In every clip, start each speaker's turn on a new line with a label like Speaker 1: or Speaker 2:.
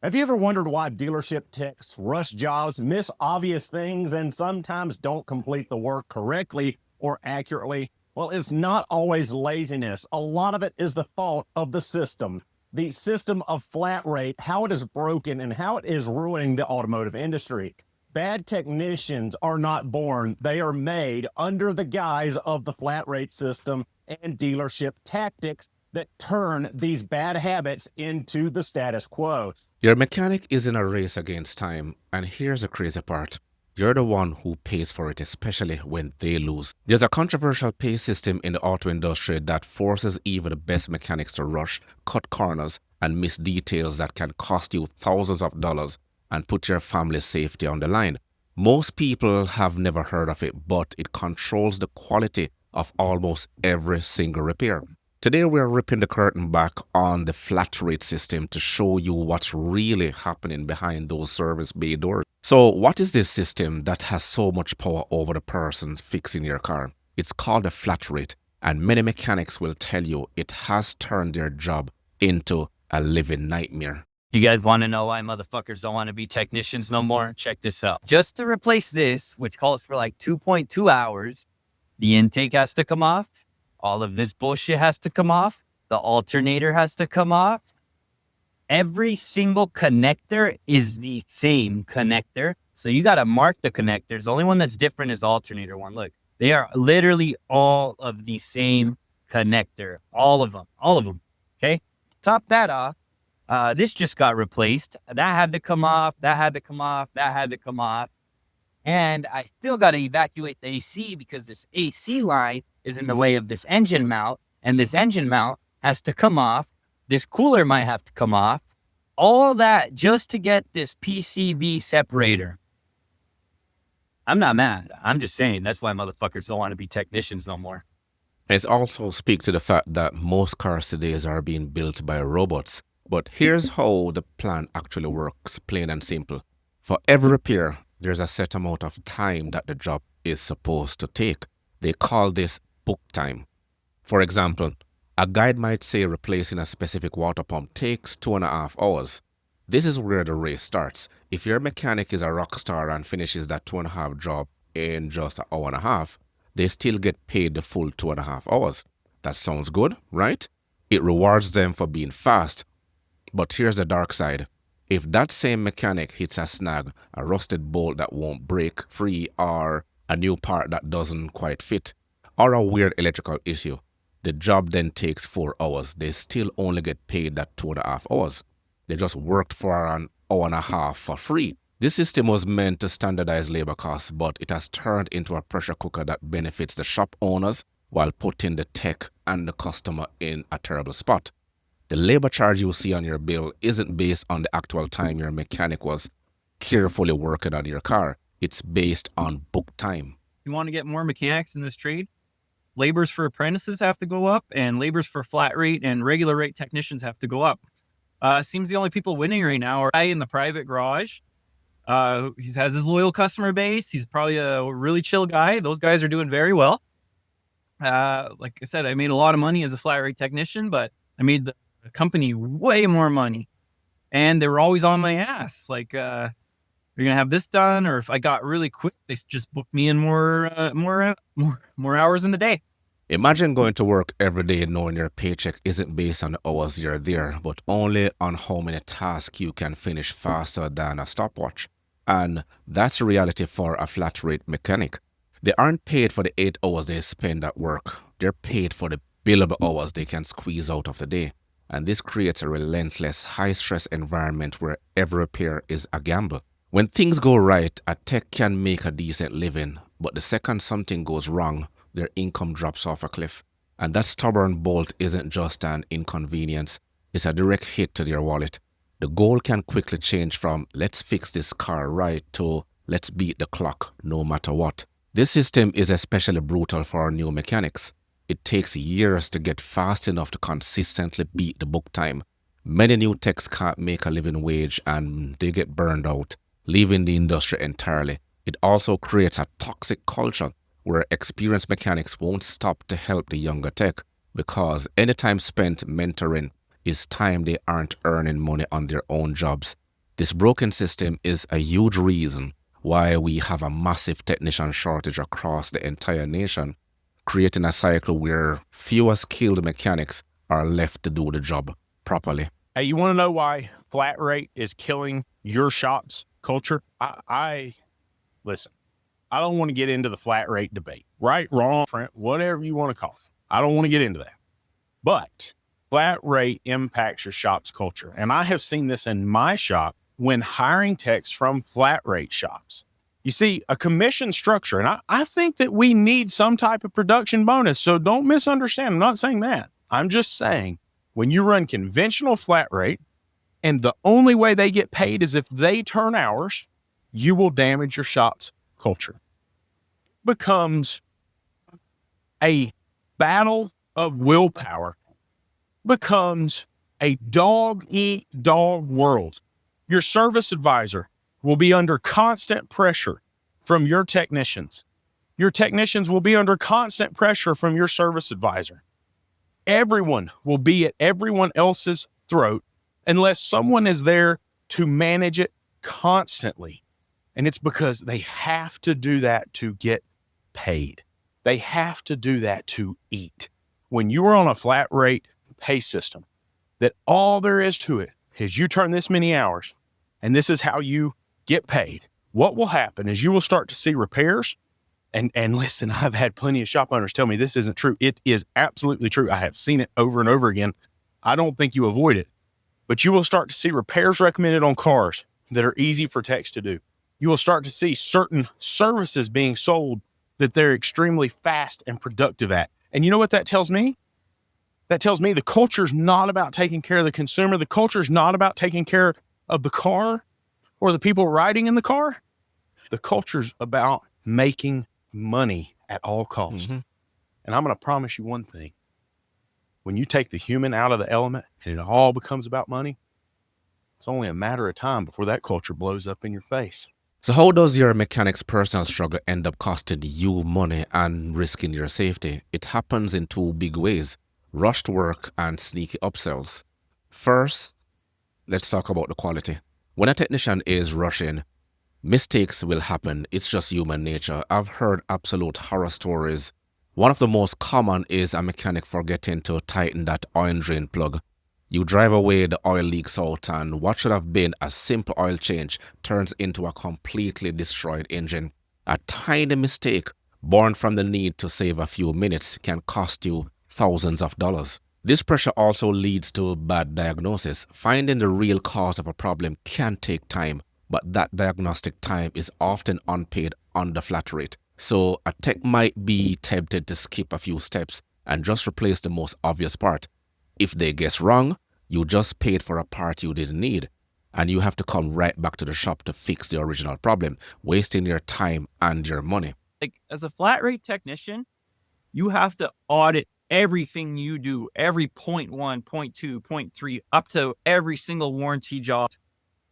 Speaker 1: Have you ever wondered why dealership techs rush jobs, miss obvious things, and sometimes don't complete the work correctly or accurately? Well, it's not always laziness. A lot of it is the fault of the system of flat rate, how it is broken, and how it is ruining the automotive industry. Bad technicians are not born, they are made under the guise of the flat rate system and dealership tactics that turn these bad habits into the status quo.
Speaker 2: Your mechanic is in a race against time, and here's the crazy part. You're the one who pays for it, especially when they lose. There's a controversial pay system in the auto industry that forces even the best mechanics to rush, cut corners, and miss details that can cost you thousands of dollars and put your family's safety on the line. Most people have never heard of it, but it controls the quality of almost every single repair. Today we're ripping the curtain back on the flat rate system to show you what's really happening behind those service bay doors. So what is this system that has so much power over the person fixing your car? It's called a flat rate, and many mechanics will tell you it has turned their job into a living nightmare.
Speaker 3: You guys want to know why motherfuckers don't want to be technicians no more? Check this out. Just to replace this, which calls for like 2.2 hours, the intake has to come off. All of this bullshit has to come off. The alternator has to come off. Every single connector is the same connector. So you got to mark the connectors. The only one that's different is alternator one. Look, they are literally all of the same connector. All of them. Okay. Top that off. This just got replaced. That had to come off. That had to come off. That had to come off. And I still got to evacuate the AC because this AC line is in the way of this engine mount. And this engine mount has to come off. This cooler might have to come off. All that just to get this PCB separator. I'm not mad. I'm just saying that's why motherfuckers don't want to be technicians no more.
Speaker 2: It also speaks to the fact that most cars today are being built by robots. But here's how the plan actually works, plain and simple. For every repair, there's a set amount of time that the job is supposed to take. They call this book time. For example, a guide might say replacing a specific water pump takes 2.5 hours. This is where the race starts. If your mechanic is a rock star and finishes that 2.5 job in just an hour and a half, they still get paid the full 2.5 hours. That sounds good, right? It rewards them for being fast. But here's the dark side. If that same mechanic hits a snag, a rusted bolt that won't break free, or a new part that doesn't quite fit, or a weird electrical issue, the job then takes 4 hours. They still only get paid that 2.5 hours. They just worked for an hour and a half for free. This system was meant to standardize labor costs, but it has turned into a pressure cooker that benefits the shop owners while putting the tech and the customer in a terrible spot. The labor charge you see on your bill isn't based on the actual time your mechanic was carefully working on your car. It's based on book time.
Speaker 4: You want to get more mechanics in this trade? Labors for apprentices have to go up, and labors for flat rate and regular rate technicians have to go up. Seems the only people winning right now are in the private garage. He has his loyal customer base. He's probably a really chill guy. Those guys are doing very well. Like I said, I made a lot of money as a flat rate technician, but I made the company way more money, and they were always on my ass. Like, you're gonna have this done, or if I got really quick, they just booked me in more hours in the day.
Speaker 2: Imagine going to work every day knowing your paycheck isn't based on the hours you're there, but only on how many tasks you can finish faster than a stopwatch. And that's the reality for a flat rate mechanic. They aren't paid for the 8 hours they spend at work. They're paid for the billable hours they can squeeze out of the day. And this creates a relentless, high-stress environment where every repair is a gamble. When things go right, a tech can make a decent living, but the second something goes wrong, their income drops off a cliff. And that stubborn bolt isn't just an inconvenience, it's a direct hit to their wallet. The goal can quickly change from let's fix this car right to let's beat the clock no matter what. This system is especially brutal for new mechanics. It takes years to get fast enough to consistently beat the book time. Many new techs can't make a living wage and they get burned out, leaving the industry entirely. It also creates a toxic culture where experienced mechanics won't stop to help the younger tech because any time spent mentoring is time they aren't earning money on their own jobs. This broken system is a huge reason why we have a massive technician shortage across the entire nation, creating a cycle where fewer skilled mechanics are left to do the job properly.
Speaker 1: Hey, you want to know why flat rate is killing your shop's culture? Listen, I don't want to get into the flat rate debate. Right, wrong, whatever you want to call it. I don't want to get into that. But flat rate impacts your shop's culture. And I have seen this in my shop when hiring techs from flat rate shops. You see, a commission structure, and I think that we need some type of production bonus. So don't misunderstand. I'm not saying that. I'm just saying when you run conventional flat rate and the only way they get paid is if they turn hours, you will damage your shop's culture. It becomes a battle of willpower, becomes a dog-eat-dog world. Your service advisor will be under constant pressure from your technicians. Your technicians will be under constant pressure from your service advisor. Everyone will be at everyone else's throat unless someone is there to manage it constantly. And it's because they have to do that to get paid. They have to do that to eat. When you are on a flat rate pay system, that all there is to it is you turn this many hours and this is how you get paid. What will happen is you will start to see repairs. And listen, I've had plenty of shop owners tell me this isn't true. It is absolutely true. I have seen it over and over again. I don't think you avoid it, but you will start to see repairs recommended on cars that are easy for techs to do. You will start to see certain services being sold that they're extremely fast and productive at. And you know what that tells me? That tells me the culture is not about taking care of the consumer. The culture is not about taking care of the car or the people riding in the car. The culture is about making money at all costs.
Speaker 2: Mm-hmm.
Speaker 1: And I'm going to promise you one thing. When you take the human out of the element and it all becomes about money, it's only a matter of time before that culture blows up in your face.
Speaker 2: So how does your mechanic's personal struggle end up costing you money and risking your safety? It happens in two big ways: rushed work and sneaky upsells. First, let's talk about the quality. When a technician is rushing, mistakes will happen. It's just human nature. I've heard absolute horror stories. One of the most common is a mechanic forgetting to tighten that oil drain plug. You drive away, the oil leaks out, and what should have been a simple oil change turns into a completely destroyed engine. A tiny mistake born from the need to save a few minutes can cost you thousands of dollars. This pressure also leads to bad diagnosis. Finding the real cause of a problem can take time, but that diagnostic time is often unpaid on the flat rate. So a tech might be tempted to skip a few steps and just replace the most obvious part. If they guess wrong, you just paid for a part you didn't need, and you have to come right back to the shop to fix the original problem, wasting your time and your money.
Speaker 4: Like, as a flat rate technician, you have to audit everything you do, every 0.1, 0.2, 0.3, up to every single warranty job.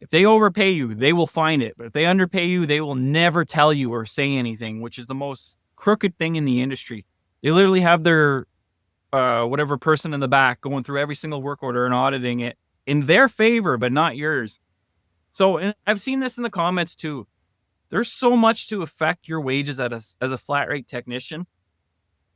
Speaker 4: If they overpay you, they will find it. But if they underpay you, they will never tell you or say anything, which is the most crooked thing in the industry. They literally have their whatever person in the back going through every single work order and auditing it in their favor, but not yours. So, and I've seen this in the comments too. There's so much to affect your wages as a flat rate technician,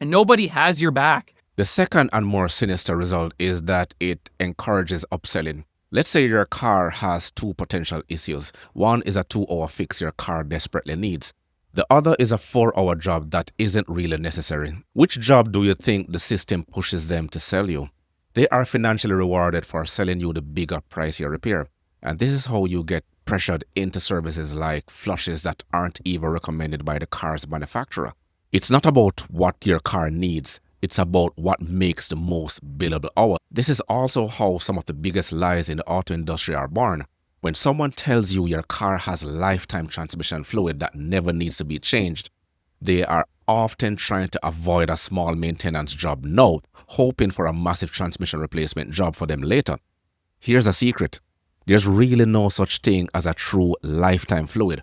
Speaker 4: and nobody has your back.
Speaker 2: The second and more sinister result is that it encourages upselling. Let's say your car has two potential issues. One is a 2-hour fix your car desperately needs. The other is a 4-hour job that isn't really necessary. Which job do you think the system pushes them to sell you? They are financially rewarded for selling you the bigger pricier repair. And this is how you get pressured into services like flushes that aren't even recommended by the car's manufacturer. It's not about what your car needs. It's about what makes the most billable hour. This is also how some of the biggest lies in the auto industry are born. When someone tells you your car has lifetime transmission fluid that never needs to be changed, they are often trying to avoid a small maintenance job now, hoping for a massive transmission replacement job for them later. Here's a secret. There's really no such thing as a true lifetime fluid.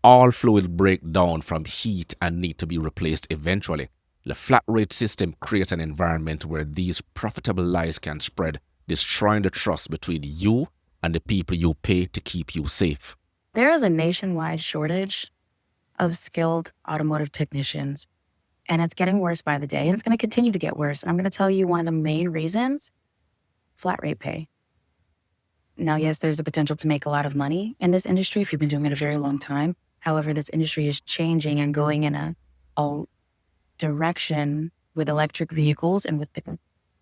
Speaker 2: All fluid break down from heat and need to be replaced eventually. The flat rate system creates an environment where these profitable lies can spread, destroying the trust between you and the people you pay to keep you safe.
Speaker 5: There is a nationwide shortage of skilled automotive technicians, and it's getting worse by the day, and it's going to continue to get worse. And I'm going to tell you one of the main reasons: flat rate pay. Now, yes, there's a potential to make a lot of money in this industry if you've been doing it a very long time. However, this industry is changing and going in a direction with electric vehicles and with the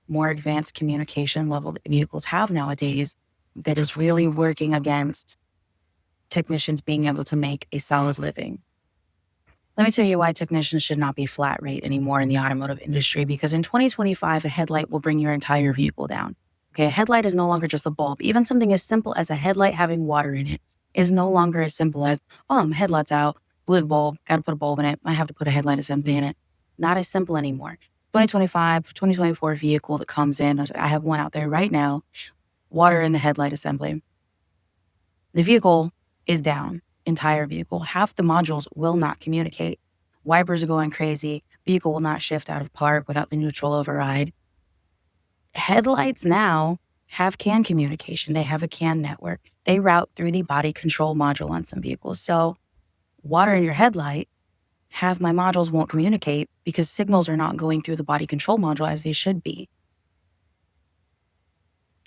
Speaker 5: more advanced communication level that vehicles have nowadays that is really working against technicians being able to make a solid living. Let me tell you why technicians should not be flat rate anymore in the automotive industry, because in 2025, a headlight will bring your entire vehicle down. Okay, a headlight is no longer just a bulb. Even something as simple as a headlight having water in it is no longer as simple as, headlight's out, blew the bulb, got to put a bulb in it, I have to put a headlight assembly in it. Not as simple anymore. 2025, 2024 vehicle that comes in, I have one out there right now, water in the headlight assembly. The vehicle is down, entire vehicle. Half the modules will not communicate. Wipers are going crazy. Vehicle will not shift out of park without the neutral override. Headlights now have CAN communication. They have a CAN network. They route through the body control module on some vehicles. So water in your headlight, half my modules won't communicate because signals are not going through the body control module as they should be.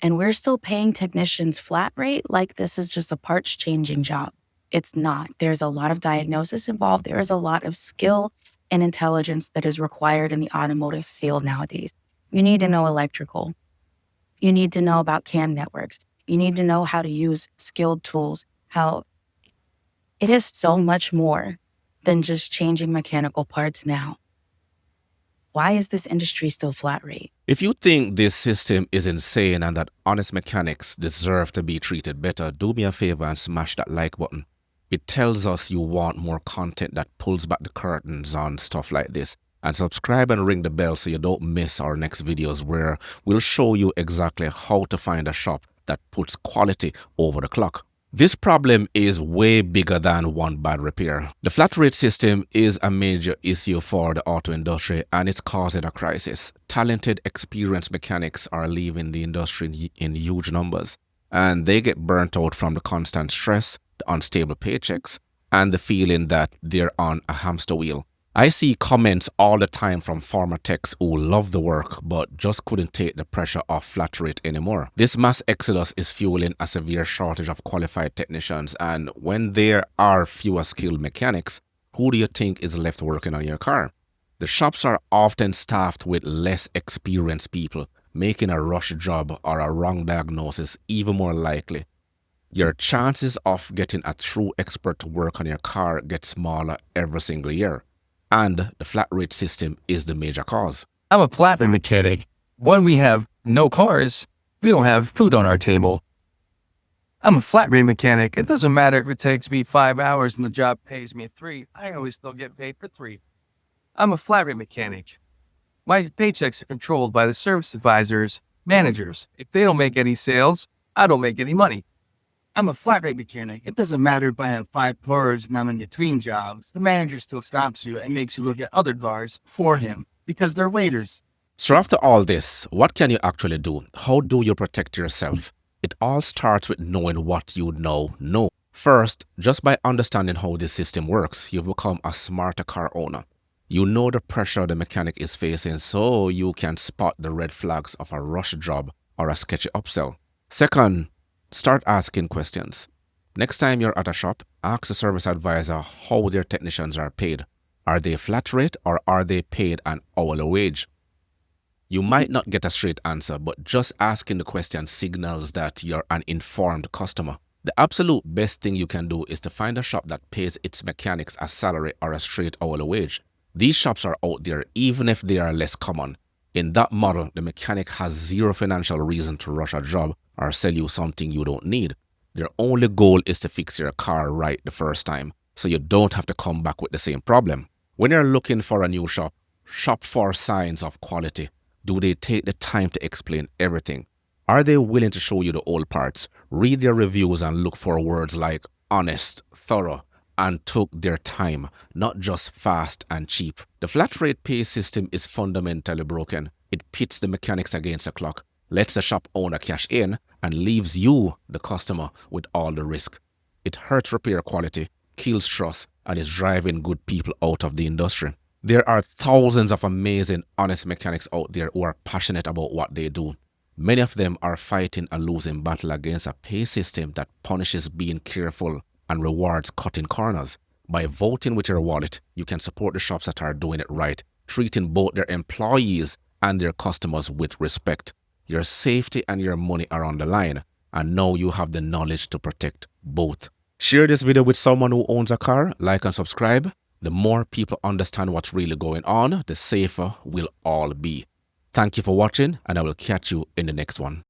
Speaker 5: And we're still paying technicians flat rate like this is just a parts changing job. It's not. There's a lot of diagnosis involved. There is a lot of skill and intelligence that is required in the automotive field nowadays. You need to know electrical. You need to know about CAN networks. You need to know how to use skilled tools. How it is so much more than just changing mechanical parts now. Why is this industry still flat rate?
Speaker 2: If you think this system is insane and that honest mechanics deserve to be treated better, do me a favor and smash that like button. It tells us you want more content that pulls back the curtains on stuff like this. And subscribe and ring the bell so you don't miss our next videos, where we'll show you exactly how to find a shop that puts quality over the clock. This problem is way bigger than one bad repair. The flat rate system is a major issue for the auto industry, and it's causing a crisis. Talented, experienced mechanics are leaving the industry in huge numbers, and they get burnt out from the constant stress, the unstable paychecks, and the feeling that they're on a hamster wheel. I see comments all the time from former techs who love the work but just couldn't take the pressure off flat rate anymore. This mass exodus is fueling a severe shortage of qualified technicians, and when there are fewer skilled mechanics, who do you think is left working on your car? The shops are often staffed with less experienced people, making a rush job or a wrong diagnosis even more likely. Your chances of getting a true expert to work on your car get smaller every single year. And the flat rate system is the major cause.
Speaker 6: I'm a flat rate mechanic. When we have no cars, we don't have food on our table. I'm a flat rate mechanic. It doesn't matter if it takes me 5 hours and the job pays me 3. I always still get paid for 3. I'm a flat rate mechanic. My paychecks are controlled by the service advisors, managers. If they don't make any sales, I don't make any money.
Speaker 7: I'm a flat rate mechanic. It doesn't matter if I have 5 cars and I'm in between jobs. The manager still stops you and makes you look at other cars for him because they're waiters.
Speaker 2: So after all this, what can you actually do? How do you protect yourself? It all starts with knowing what you know. First, just by understanding how this system works, you've become a smarter car owner. You know the pressure the mechanic is facing, so you can spot the red flags of a rush job or a sketchy upsell. Second, start asking questions. Next time you're at a shop, ask the service advisor how their technicians are paid. Are they flat rate or are they paid an hourly wage? You might not get a straight answer, but just asking the question signals that you're an informed customer. The absolute best thing you can do is to find a shop that pays its mechanics a salary or a straight hourly wage. These shops are out there even if they are less common. In that model, the mechanic has zero financial reason to rush a job or sell you something you don't need. Their only goal is to fix your car right the first time, so you don't have to come back with the same problem. When you're looking for a new shop, shop for signs of quality. Do they take the time to explain everything? Are they willing to show you the old parts? Read their reviews and look for words like honest, thorough, and took their time, not just fast and cheap. The flat rate pay system is fundamentally broken. It pits the mechanics against the clock, lets the shop owner cash in, and leaves you, the customer, with all the risk. It hurts repair quality, kills trust, and is driving good people out of the industry. There are thousands of amazing, honest mechanics out there who are passionate about what they do. Many of them are fighting a losing battle against a pay system that punishes being careful and rewards cutting corners. By voting with your wallet, you can support the shops that are doing it right, treating both their employees and their customers with respect. Your safety and your money are on the line, and now you have the knowledge to protect both. Share this video with someone who owns a car, like and subscribe. The more people understand what's really going on, the safer we'll all be. Thank you for watching, and I will catch you in the next one.